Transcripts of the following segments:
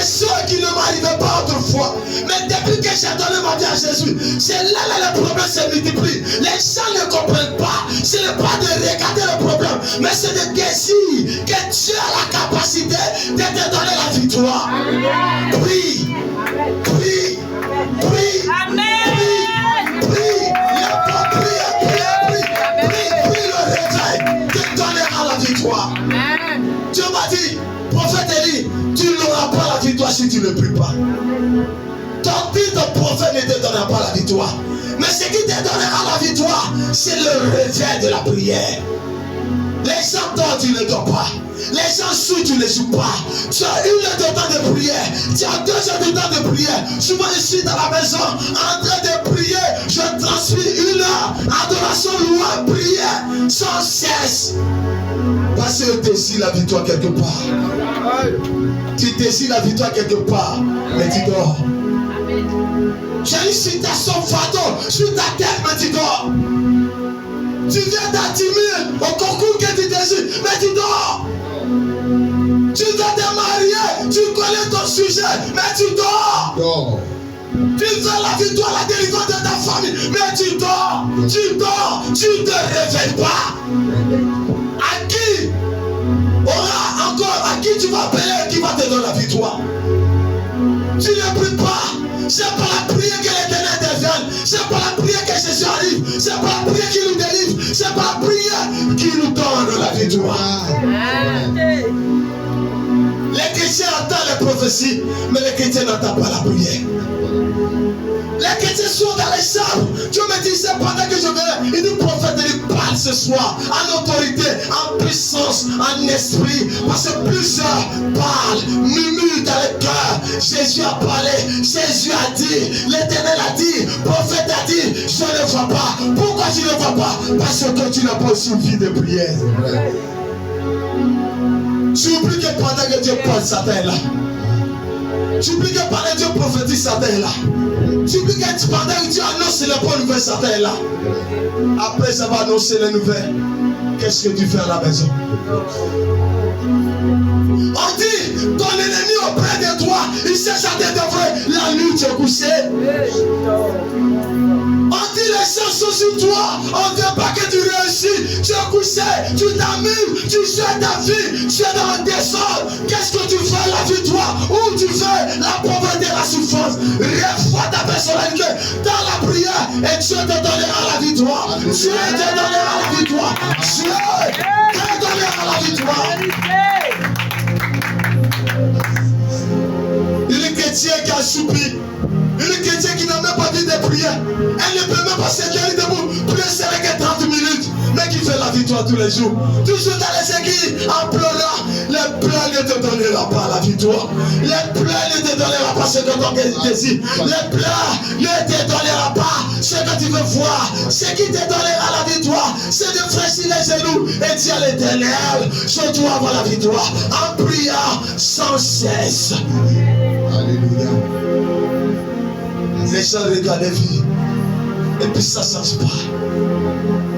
choses qui ne m'arrivaient pas autrefois. Mais depuis que j'ai donné ma vie à Jésus, c'est là que le problème se multiplie. Les gens ne comprennent pas. Ce n'est pas de regarder le problème, mais c'est de désirer que Dieu a la capacité de te donner la victoire. Prie, prie, prie, prie, prie le réveil te donnera la victoire. Dieu m'a dit, prophète Élie, tu n'auras pas la victoire si tu ne pries pas. Ton titre de prophète ne te donnera pas la victoire. Mais ce qui te donnera la victoire, c'est le réveil de la prière. Les gens dorment, tu ne dors pas. Les gens jouent, tu ne joues pas. Tu as 1 heure de temps de prière. Tu as 2 heures de temps de prière. Souvent, je suis dans la maison en train de prier. Je transmets 1 heure. Adoration, louange, prière sans cesse. Parce que tu désires la victoire quelque part. Tu désires la victoire quelque part. Mais tu dors. Tu as une citation fatale sur ta tête, mais tu dors. Tu viens d'attirer au concours que tu désires, mais tu dors. Tu dois te marier, tu connais ton sujet, mais tu dors. Tu veux la victoire, la délivrance de ta famille, mais tu dors. Tu dors, tu ne te réveilles pas. À qui aura encore, à qui tu vas payer, qui va te donner la victoire? Tu ne pries pas. C'est pas la prière que l'Éternel devienne. C'est pas la prière que Jésus arrive. C'est pas la prière qui nous délivre. C'est pas la prière qui nous donne la victoire. Les chrétiens entendent les prophéties, mais les chrétiens n'entendent pas la prière. Les chrétiens sont dans les chambres. Dieu me dit, c'est pendant que je venais. Il dit, prophète, il parle ce soir en autorité, en puissance, en esprit. Parce que plusieurs parlent, murmurent dans le cœur. Jésus a parlé, Jésus a dit, l'Éternel a dit, prophète a dit, je ne vois pas. Pourquoi tu ne vois pas? Parce que tu n'as pas aussi une vie de prière. Tu oublies que pendant que Dieu parle, Satan est là. Tu oublies que pendant que Dieu prophétise, Satan est là. Tu oublies que pendant que Dieu annonce les bonnes nouvelles, Satan est là. Après, ça va annoncer les nouvelles. Qu'est-ce que tu fais à la maison? On dit, ton ennemi auprès de toi, il cherche à te dévorer. La nuit, tu es couché. On dit, les gens sont sur toi. On ne veut pas que tu réussis. Tu es couché, tu t'amuses, tu joues ta vie, tu es dans le désordre. Qu'est-ce que tu fais la victoire? Où tu fais la pauvreté, la souffrance? Revois ta personnalité dans la prière et Dieu te donnera la victoire. Dieu te donnera la victoire. Dieu te donnera la victoire. Il est chrétien qui a soupi. Il est chrétien qui n'a même pas dit de prière. Elle ne peut même pas se tenir debout. Prier c'est que 30 minutes. Mais qui fait la victoire tous les jours. Toujours dans les églises, en pleurant. Les pleurs ne te donneront pas la victoire. Les pleurs ne te donneront pas ce que ton désir. Les pleurs ne te donneront pas ce que tu veux voir. Ce qui te donnera la victoire, c'est de fléchir les genoux et dire à l'Éternel, je dois avoir la victoire. En priant sans cesse. Alléluia. Les gens regardent les vies. Et puis ça ne change pas.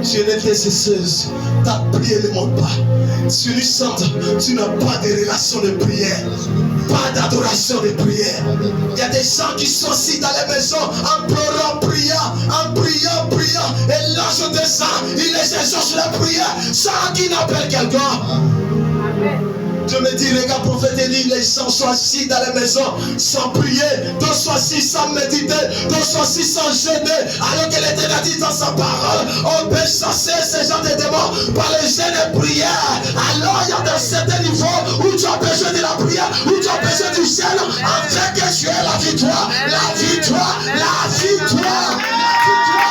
Tu es intercesseuse. Ta prière ne monte pas. Tu lui chantes. Tu n'as pas de relation de prière. Pas d'adoration de prière. Il y a des gens qui sont assis dans les maisons en pleurant, priant. Et l'ange descend. Il les exauce la prière sans qu'il n'appelle quelqu'un. Dieu me dit, regarde, prophète Élie, les gens sont assis dans les maisons sans prier, d'autres sont assis sans méditer, d'autres sont assis sans jeûner, alors que l'Éternel dit dans sa parole, on peut chasser ces gens de démons par les jeûnes et prières. Alors il y a un certain niveau où tu as besoin de la prière, où tu as besoin du jeûne, afin que tu aies la victoire, la victoire, la victoire, la victoire.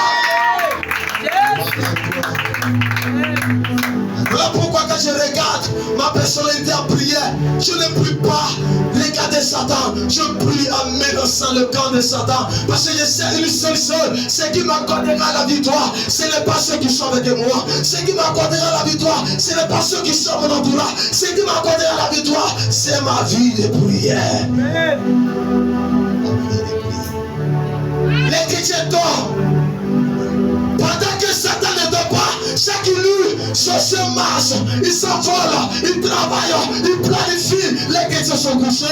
Voilà pourquoi quand je regarde ma personnalité en prière, je ne prie pas regarder Satan, je prie en menaçant le camp de Satan, parce que je sais une seule chose, ce qui m'accordera la victoire, ce n'est pas ceux qui sont avec moi, ce qui m'accordera la victoire, ce n'est pas ceux qui sont mon entourage, ce qui m'accordera la victoire, c'est ma vie de prière. Les chrétiens dorment. Pendant que Satan ne dort pas, chaque nuit, cherche marche, il s'envole, il travaille, il planifie. Les ils se sont couchés.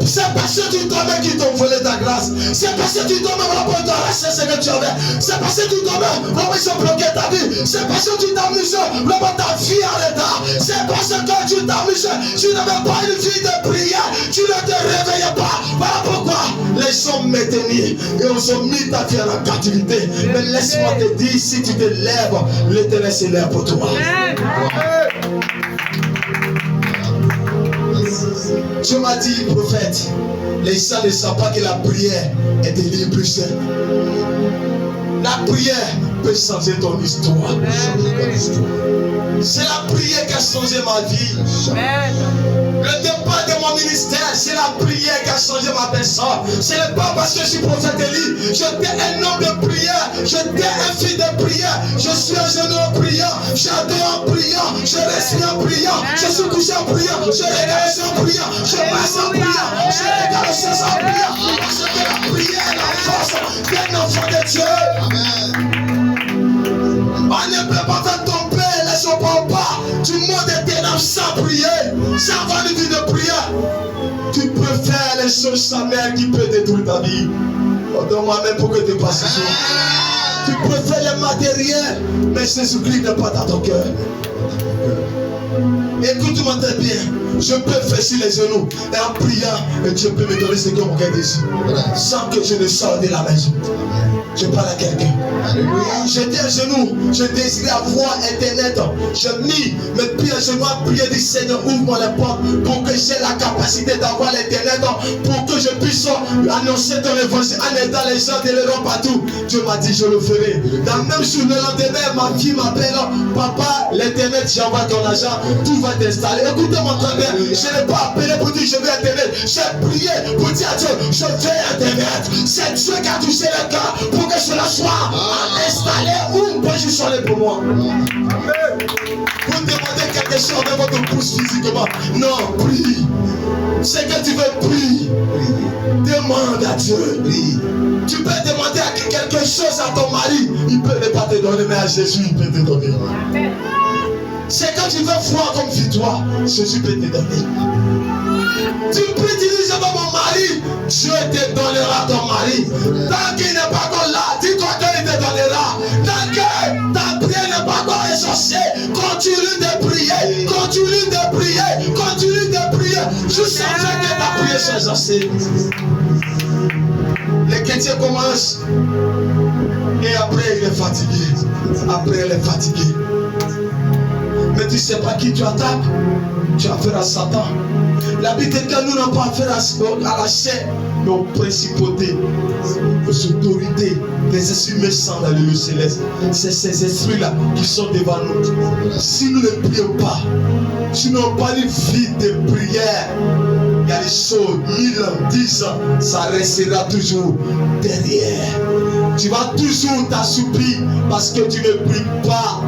C'est parce que tu dormais qu'ils t'ont volé ta grâce. C'est parce que tu dormais pour t'arracher ce que tu avais. C'est parce que tu dormais pour ils ont bloqué ta vie. C'est parce que tu t'amuses pour ta vie en retard. C'est parce que tu t'amuses. Tu n'avais pas une vie de prière. Tu ne te réveillais pas. Voilà pourquoi les gens m'ont tenu et ils ont mis ta vie en captivité. Mais laisse-moi te dire, si tu te lèves, l'Éternel se lève pour toi. Dieu m'a dit, prophète, les gens ne savent pas que la prière est délire plus simple. La prière peut changer ton histoire. C'est la prière qui a changé ma vie. Le départ de mon ministère, c'est la prière qui a changé ma personne. Ce n'est pas parce que je suis prophète Élie. J'étais un homme de prière. J'étais un fils de prière. Je suis un genou en priant. J'adore en priant. Je respire en priant. Je suis couché en priant. Je regarde en priant. Je passe en priant. Je regarde le ciel en priant. Parce que la prière est la force d'un enfant de Dieu. Amen. On ne peut pas faire tomber les gens pas du monde éternel sans prier, sans avoir une vie de prière. Tu peux faire les choses sans mère qui peut détruire ta vie. Donne-moi même pour que tu passes ici. Tu peux faire les matériels, mais Jésus-Christ n'est pas dans ton cœur. Écoute-moi très bien. Je peux fléchir les genoux et en priant, et Dieu peut me donner ce que mon cœur désire. Sans que je ne sorte de la maison. Je parle à quelqu'un. J'étais à genoux, je désirais avoir Internet. J'ai mis mes pieds à genoux à prier du Seigneur, ouvre-moi les portes pour que j'ai la capacité d'avoir l'Internet, pour que je puisse annoncer ton évangile en aidant les gens de l'Europe partout. Dieu m'a dit, je le ferai. Dans le même jour, le lendemain, ma fille m'appelle, papa, l'Internet, j'envoie ton argent, tout va t'installer. Écoutez-moi très bien, je n'ai pas appelé pour dire je veux Internet. J'ai prié pour dire à Dieu, je veux Internet. C'est Dieu qui a touché le cœur pour que cela soit installé ou positionné pour moi. Vous demandez quelque chose avec votre pouce physiquement. Non, prie. C'est que tu veux prier. Demande à Dieu. Tu peux demander à quelque chose à ton mari. Il peut ne pas te donner, mais à Jésus, il peut te donner. C'est quand tu veux voir comme victoire, Jésus peut te donner. Tu peux dire, je veux mon mari, Dieu te donnera ton mari. Tant qu'il n'est pas encore là, dis-toi qu'il te donnera. Tant que ta prière n'est pas encore exaucée, continue de prier, continue de prier, continue de prier, jusqu'à ce que ta prière soit exaucée. Les chrétiens commencent et après il est fatigué. Après il est fatigué. Mais tu ne sais pas qui tu attaques. Tu as affaire à Satan. La Bible dit que nous n'avons pas affaire à la chair, mais aux principautés, aux autorités, les esprits méchants dans le lieu céleste. C'est ces esprits-là qui sont devant nous. Si nous ne prions pas, si nous n'avons pas une vie de prière, il y a des choses, 1000 ans, 10 ans, ça restera toujours derrière. Tu vas toujours t'assoupir parce que tu ne pries pas.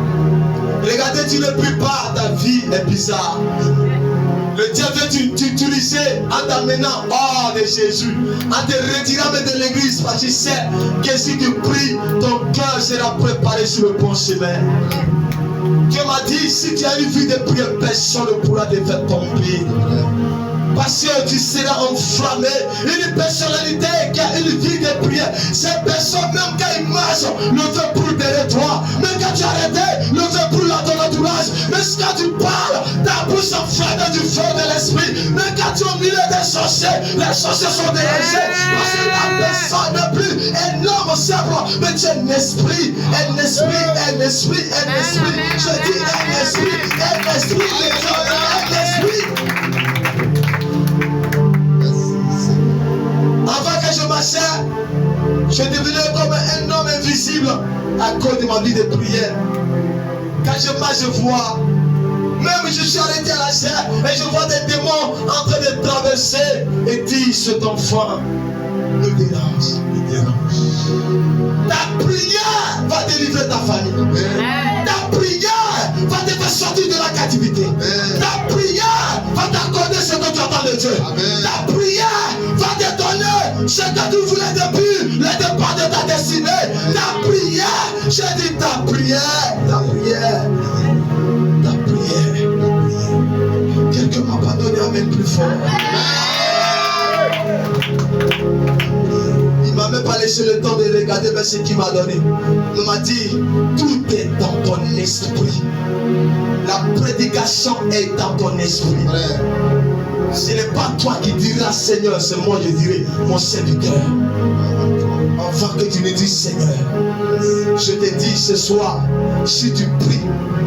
Regardez, tu ne pries pas, ta vie est bizarre. Le diable veut t'utiliser en t'amenant hors de Jésus, en te retirant de l'église, parce qu'il sait que si tu pries, ton cœur sera préparé sur le bon chemin. Dieu m'a dit, si tu as une vie de prière, personne ne pourra te faire tomber. Parce que tu seras enflammé. Une personnalité qui a une vie de prière, cette personne, même quand il marche, le veut pour derrière toi. Même quand tu as arrêté, le veut pour ton entourage. Mais quand tu parles, ta bouche enflammée du feu de l'esprit. Même quand tu es au milieu des sorciers, les sorciers sont dérangés. Parce que la personne n'est plus un homme simple, mais tu es un esprit. Un esprit, un esprit, un esprit. Je dis un esprit, un esprit de Dieu, un esprit. Avant que je marchais, je devenais comme un homme invisible à cause de ma vie de prière. Quand je marche, je vois. Même je suis arrêté à la chair et je vois des démons en train de traverser et dire cet enfant me dérange, me dérange. Ta prière va délivrer ta famille. Ta prière va te faire sortir de la captivité. Ta prière va t'accorder ce que tu attends de Dieu. Ta prière va te donner ce que tu voulais depuis le départ de ta destinée. Ta prière, j'ai dit ta prière, ta prière, ta prière. fort. Il m'a même pas laissé le temps de regarder vers ce qu'il m'a donné. Il m'a dit, tout est dans ton esprit. La prédication est dans ton esprit. Ce n'est pas toi qui diras Seigneur, c'est moi qui dirai mon serviteur. Enfin que tu me dises Seigneur, je te dis ce soir, si tu pries,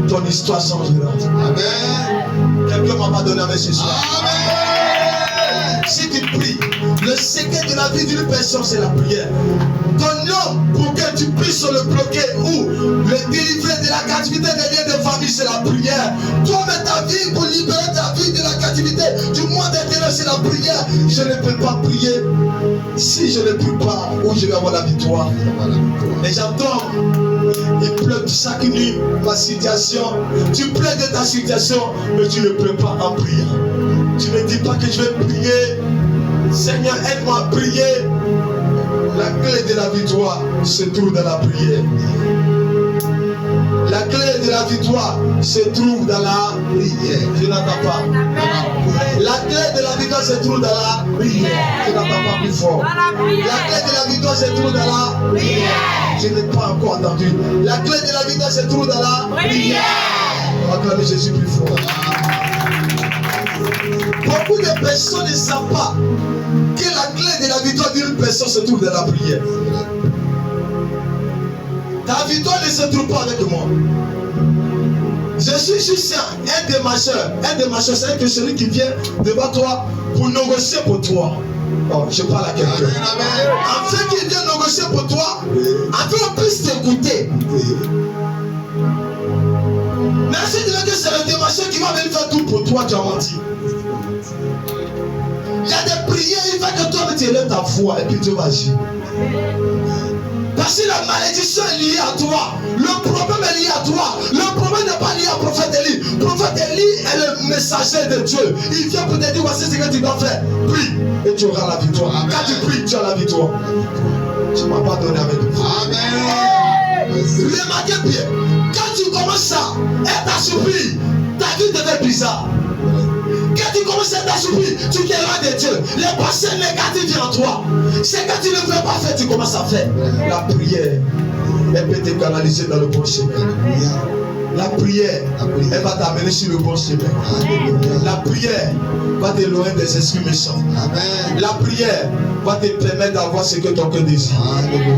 ton histoire changera. Amen. Quelqu'un m'a pas donné avec ce soir. Amen. Si tu pries, le secret de la vie d'une personne, c'est la prière. Ton homme, pour que tu puisses le bloquer ou le délivrer de la captivité des liens de famille, c'est la prière. Toi-même, ta vie, pour libérer ta vie de la captivité du monde intérieur, c'est la prière. Je ne peux pas prier si je ne prie pas, où je vais avoir la victoire. Et j'entends, il pleut chaque nuit ma situation. Tu plais de ta situation, mais tu ne pleures pas en priant. Tu ne dis pas que je vais prier. Seigneur, aide-moi à prier. La clé de la victoire se trouve dans la prière. La clé de la victoire se trouve dans la prière. Tu n'entends pas. La clé de la victoire se trouve dans la prière. Tu n'entends pas plus fort. La clé de la victoire se trouve dans la prière. Je n'ai pas encore entendu. La clé de la victoire se trouve dans la prière. Acclamez Jésus plus fort. Beaucoup de personnes ne savent pas que la clé de la victoire d'une personne se trouve dans la prière. Ta victoire ne se trouve pas avec moi. Je suis juste un démarcheur. Un démarcheur, c'est que celui qui vient devant toi pour négocier pour toi. Oh, je parle à quelqu'un. Afin qu'il vienne négocier pour toi, afin qu'on puisse t'écouter. Mais si tu veux que c'est le démarcheur qui va venir faire tout pour toi, tu as menti. Il y a des prières, il faut que toi tu élèves ta foi et puis Dieu va agir. Parce que la malédiction est liée à toi. Le problème est lié à toi. Le problème n'est pas lié au prophète Élie. Le prophète Élie est le messager de Dieu. Il vient pour te dire voici ce que tu dois faire. Prie et tu auras la victoire. Amen. Quand tu pries, tu as la victoire. Tu ne m'as pas donné avec toi. Amen. Remarquez bien. Quand tu commences à être assoupli, ta vie devient bizarre. Quand tu commences à t'assouplir, tu t'es loin de Dieu. Les pensées négatives viennent en toi. C'est quand tu ne veux pas faire, tu commences à faire. La prière, elle peut te canaliser dans le bon chemin. La prière, elle va t'amener sur le bon chemin. La prière va t'éloigner des esprits méchants. La prière va te permettre d'avoir ce que ton cœur désire.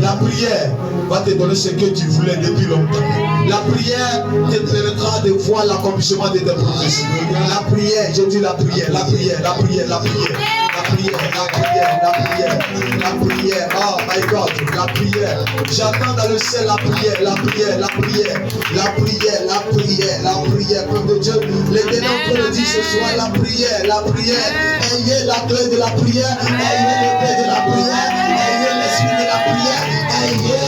La prière va te donner ce que tu voulais depuis longtemps. La prière te permettra de voir l'accomplissement de tes prophéties. La prière, je dis la prière, la prière, la prière, la prière. La prière, la prière, la prière, la prière, oh my God, la prière. J'attends dans le ciel la prière, la prière, la prière, la prière, la prière, la prière. Peuple de Dieu, les dénonceurs le disent ce soir, la prière, la prière. Ayez la clé de la prière, ayez le paix de la prière, ayez l'esprit de la prière, ayez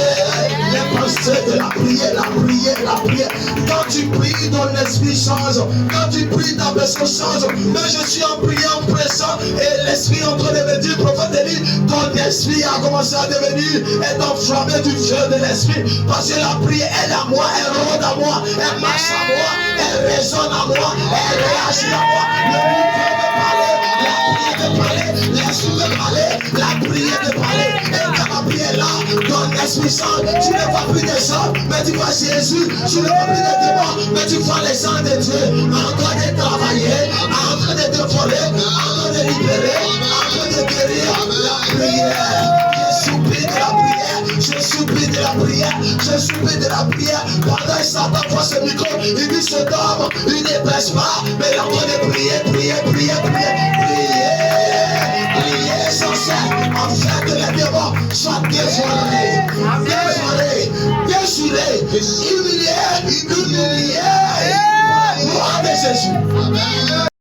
les pensées de la prière, la prière, la prière. Quand tu pries, ton esprit change. Quand tu pries, ta personne change. Mais je suis en priant pressant et l'esprit est en train de me dire, prophète Élie, ton esprit a commencé à devenir, est enflammé du feu de l'esprit. Parce que la prière, elle est à moi, elle rôde à moi, elle marche à moi, elle résonne à moi, elle réagit à moi. Le micro veut parler, la prière veut parler, l'esprit veut parler, la prière veut parler. Et quand la prière est là, ton esprit change. Tu ne vois plus des gens, mais tu vois Jésus. Tu ne vois plus des démons, mais tu vois les gens de Dieu en train de travailler, en train de dévorer, en train de libérer, en train de guérir. La prière, je supplie de la prière, je supplie de la prière, je supplie de la prière. Pendant que Satan voit ce micro, il dit cet homme, il ne prêche pas, mais il est en train de prier, prier, prier, prier, prier, prier sans cesse, afin que les démons soient dévorés, dévorés, déchirés, humiliés, humiliés. Gloire de Jésus. Amen.